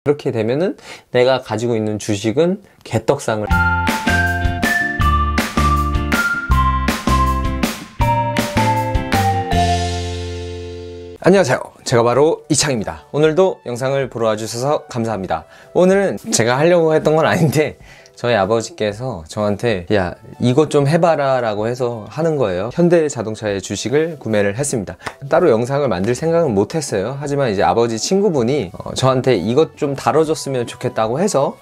그렇게 되면은 내가 가지고 있는 주식은 개떡상을. 안녕하세요, 제가 바로 이창입니다. 오늘도 영상을 보러 와주셔서 감사합니다. 오늘은 제가 하려고 했던 건 아닌데 저희 아버지께서 저한테 야 이것 좀 해봐라 라고 해서 하는 거예요. 현대자동차의 주식을 구매를 했습니다. 따로 영상을 만들 생각은 못 했어요. 하지만 이제 아버지 친구분이 저한테 이것 좀 다뤄줬으면 좋겠다고 해서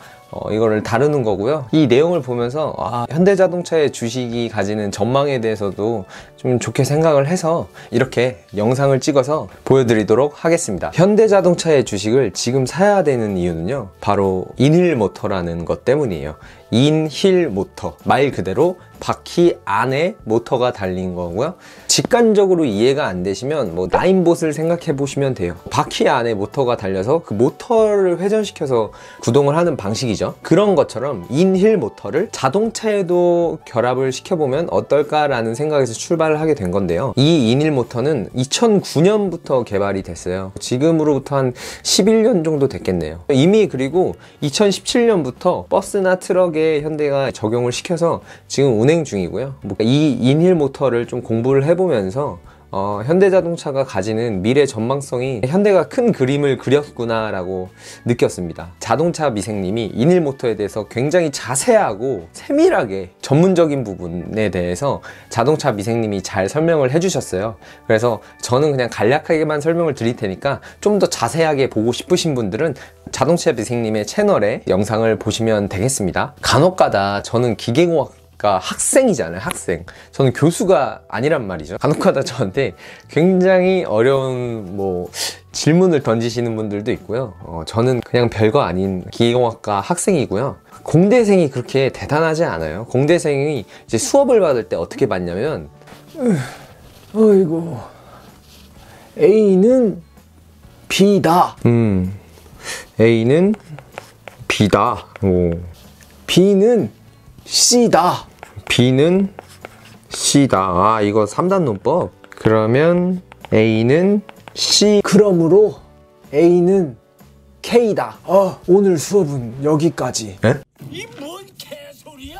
이거를 다루는 거고요. 이 내용을 보면서 현대자동차의 주식이 가지는 전망에 대해서도 좀 좋게 생각을 해서 이렇게 영상을 찍어서 보여드리도록 하겠습니다. 현대자동차의 주식을 지금 사야 되는 이유는요, 바로 인힐모터라는 것 때문이에요. 인힐모터, 말 그대로 바퀴 안에 모터가 달린 거고요. 직관적으로 이해가 안 되시면 나인봇을 생각해 보시면 돼요. 바퀴 안에 모터가 달려서 그 모터를 회전시켜서 구동을 하는 방식이죠. 그런 것처럼 인힐 모터를 자동차에도 결합을 시켜보면 어떨까라는 생각에서 출발을 하게 된 건데요. 이 인힐 모터는 2009년부터 개발이 됐어요. 지금으로부터 한 11년 정도 됐겠네요. 이미 그리고 2017년부터 버스나 트럭에 현대가 적용을 시켜서 지금 운행 중이고요. 이 인힐 모터를 좀 공부를 해보면서 현대자동차가 가지는 미래 전망성이 현대가 큰 그림을 그렸구나 라고 느꼈습니다. 자동차 미생님이 인힐 모터에 대해서 굉장히 자세하고 세밀하게 전문적인 부분에 대해서 자동차 미생님이 잘 설명을 해주셨어요. 그래서 저는 그냥 간략하게만 설명을 드릴 테니까 좀 더 자세하게 보고 싶으신 분들은 자동차 미생님의 채널에 영상을 보시면 되겠습니다. 간혹가다 저는 기계공학 학생이잖아요. 학생. 저는 교수가 아니란 말이죠. 간혹가다 저한테 굉장히 어려운 질문을 던지시는 분들도 있고요. 저는 그냥 별거 아닌 기계공학과 학생이고요. 공대생이 그렇게 대단하지 않아요. 공대생이 이제 수업을 받을 때 어떻게 받냐면 어이구 A는 B다. A는 B다. B는 C다. B는 C다. 이거 3단 논법. 그러면 A는 C. 그러므로 A는 K다. 오늘 수업은 여기까지. 이 뭔 개소리야?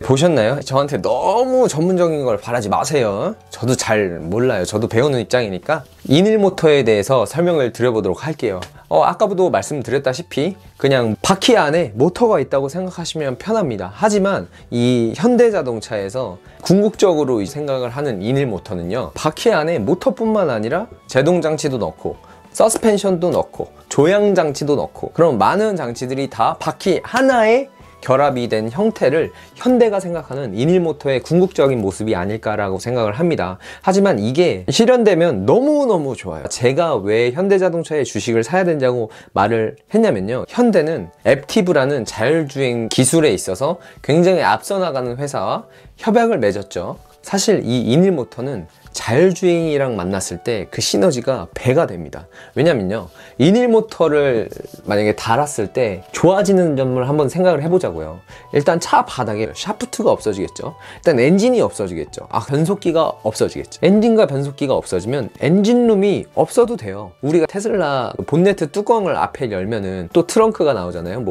보셨나요? 저한테 너무 전문적인 걸 바라지 마세요. 저도 잘 몰라요. 저도 배우는 입장이니까 인힐모터에 대해서 설명을 드려보도록 할게요. 아까도 말씀드렸다시피 그냥 바퀴 안에 모터가 있다고 생각하시면 편합니다. 하지만 이 현대자동차에서 궁극적으로 생각을 하는 인힐모터는요, 바퀴 안에 모터뿐만 아니라 제동장치도 넣고 서스펜션도 넣고 조향장치도 넣고 그런 많은 장치들이 다 바퀴 하나에 결합이 된 형태를 현대가 생각하는 인힐모터의 궁극적인 모습이 아닐까라고 생각을 합니다. 하지만 이게 실현되면 너무너무 좋아요. 제가 왜 현대자동차의 주식을 사야 된다고 말을 했냐면요, 현대는 앱티브라는 자율주행 기술에 있어서 굉장히 앞서 나가는 회사와 협약을 맺었죠. 사실 이 인힐모터는 자율주행이랑 만났을 때 그 시너지가 배가 됩니다. 왜냐면요, 인힐모터를 만약에 달았을 때 좋아지는 점을 한번 생각을 해보자고요. 일단 차 바닥에 샤프트가 없어지겠죠. 일단 엔진이 없어지겠죠. 변속기가 없어지겠죠. 엔진과 변속기가 없어지면 엔진룸이 없어도 돼요. 우리가 테슬라 본네트 뚜껑을 앞에 열면은 또 트렁크가 나오잖아요.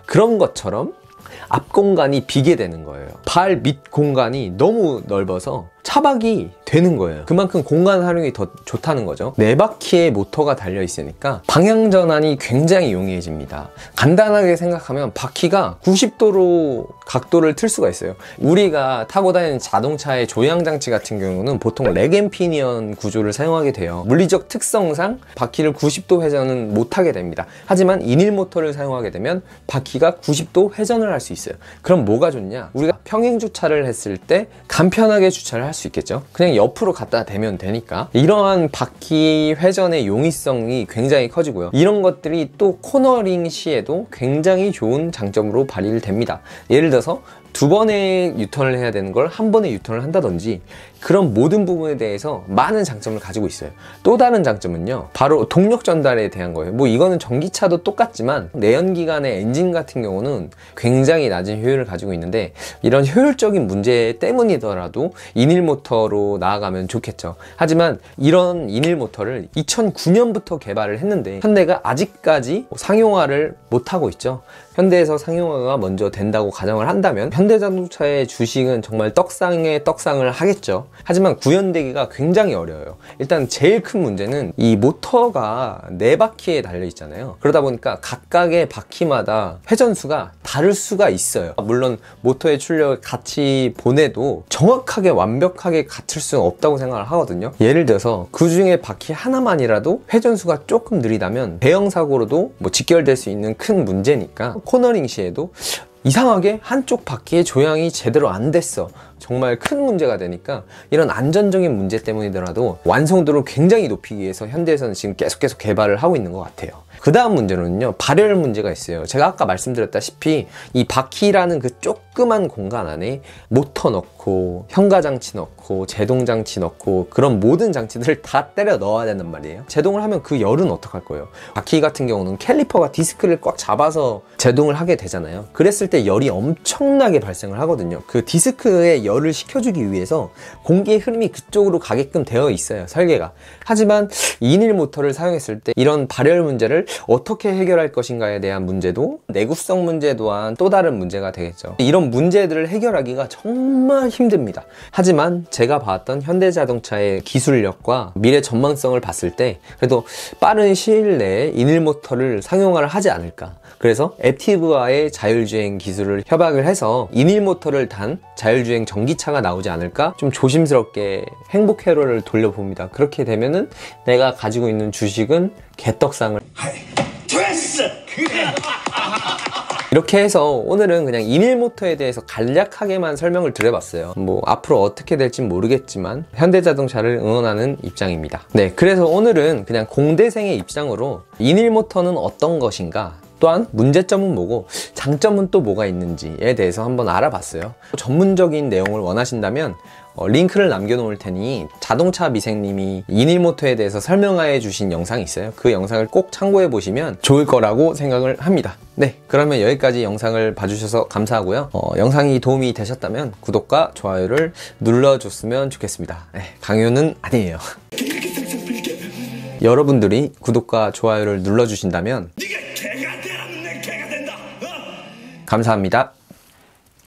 그런 것처럼 앞 공간이 비게 되는 거예요. 발 밑 공간이 너무 넓어서 차박이 되는 거예요. 그만큼 공간 활용이 더 좋다는 거죠. 4바퀴의 모터가 달려 있으니까 방향 전환이 굉장히 용이해집니다. 간단하게 생각하면 바퀴가 90도로 각도를 틀 수가 있어요. 우리가 타고 다니는 자동차의 조향장치 같은 경우는 보통 렉앤피니언 구조를 사용하게 돼요. 물리적 특성상 바퀴를 90도 회전은 못하게 됩니다. 하지만 인힐모터를 사용하게 되면 바퀴가 90도 회전을 할 수 있어요. 그럼 뭐가 좋냐? 우리가 평행 주차를 했을 때 간편하게 주차를 할 수 있겠죠. 그냥 옆으로 갖다 대면 되니까. 이러한 바퀴 회전의 용이성이 굉장히 커지고요. 이런 것들이 또 코너링 시에도 굉장히 좋은 장점으로 발휘를 됩니다. 예를 들어서 두 번의 유턴을 해야 되는 걸 한 번에 유턴을 한다든지 그런 모든 부분에 대해서 많은 장점을 가지고 있어요. 또 다른 장점은요, 바로 동력 전달에 대한 거예요. 뭐 이거는 전기차도 똑같지만 내연기관의 엔진 같은 경우는 굉장히 낮은 효율을 가지고 있는데, 이런 효율적인 문제 때문이더라도 인일 모터로 나아가면 좋겠죠. 하지만 이런 인일 모터를 2009년부터 개발을 했는데 현대가 아직까지 상용화를 못하고 있죠. 현대에서 상용화가 먼저 된다고 가정을 한다면 현대자동차의 주식은 정말 떡상에 떡상을 하겠죠. 하지만 구현되기가 굉장히 어려워요. 일단 제일 큰 문제는 이 모터가 4바퀴에 달려 있잖아요. 그러다 보니까 각각의 바퀴마다 회전수가 다를 수가 있어요. 물론 모터의 출력을 같이 보내도 정확하게 완벽하게 같을 수는 없다고 생각을 하거든요. 예를 들어서 그 중에 바퀴 하나만이라도 회전수가 조금 느리다면 대형 사고로도 뭐 직결될 수 있는 큰 문제니까 코너링 시에도 이상하게 한쪽 바퀴의 조향이 제대로 안 됐어, 정말 큰 문제가 되니까 이런 안전적인 문제 때문이더라도 완성도를 굉장히 높이기 위해서 현대에서는 지금 계속 개발을 하고 있는 것 같아요. 그 다음 문제는요, 발열 문제가 있어요. 제가 아까 말씀드렸다시피 이 바퀴라는 그 조그만 공간 안에 모터 넣고 현가장치 넣고 제동장치 넣고 그런 모든 장치들을 다 때려 넣어야 된단 말이에요. 제동을 하면 그 열은 어떡할 거예요? 바퀴 같은 경우는 캘리퍼가 디스크를 꽉 잡아서 제동을 하게 되잖아요. 그랬을 때 열이 엄청나게 발생을 하거든요. 그 디스크에 열을 식혀주기 위해서 공기의 흐름이 그쪽으로 가게끔 되어 있어요, 설계가. 하지만 2인1 모터를 사용했을 때 이런 발열 문제를 어떻게 해결할 것인가에 대한 문제도, 내구성 문제 또한 또 다른 문제가 되겠죠. 이런 문제들을 해결하기가 정말 힘듭니다. 하지만 제가 봤던 현대자동차의 기술력과 미래 전망성을 봤을 때 그래도 빠른 시일 내에 2인1 모터를 상용화를 하지 않을까. 그래서 앱티브와의 자율주행 기술을 협약을 해서 2인1 모터를 단 자율주행 전기차가 나오지 않을까? 좀 조심스럽게 행복 회로를 돌려봅니다. 그렇게 되면은 내가 가지고 있는 주식은 개떡상을 됐어! 이렇게 해서 오늘은 그냥 2인1 모터에 대해서 간략하게만 설명을 드려봤어요. 뭐 앞으로 어떻게 될진 모르겠지만 현대자동차를 응원하는 입장입니다. 네, 그래서 오늘은 그냥 공대생의 입장으로 2인1 모터는 어떤 것인가, 또한 문제점은 뭐고 장점은 또 뭐가 있는지에 대해서 한번 알아봤어요. 전문적인 내용을 원하신다면 링크를 남겨놓을 테니 자동차 미생님이 2인1 모터에 대해서 설명해 주신 영상이 있어요. 그 영상을 꼭 참고해 보시면 좋을 거라고 생각을 합니다. 네, 그러면 여기까지 영상을 봐주셔서 감사하고요. 영상이 도움이 되셨다면 구독과 좋아요를 눌러줬으면 좋겠습니다. 네, 강요는 아니에요. 여러분들이 구독과 좋아요를 눌러주신다면 감사합니다.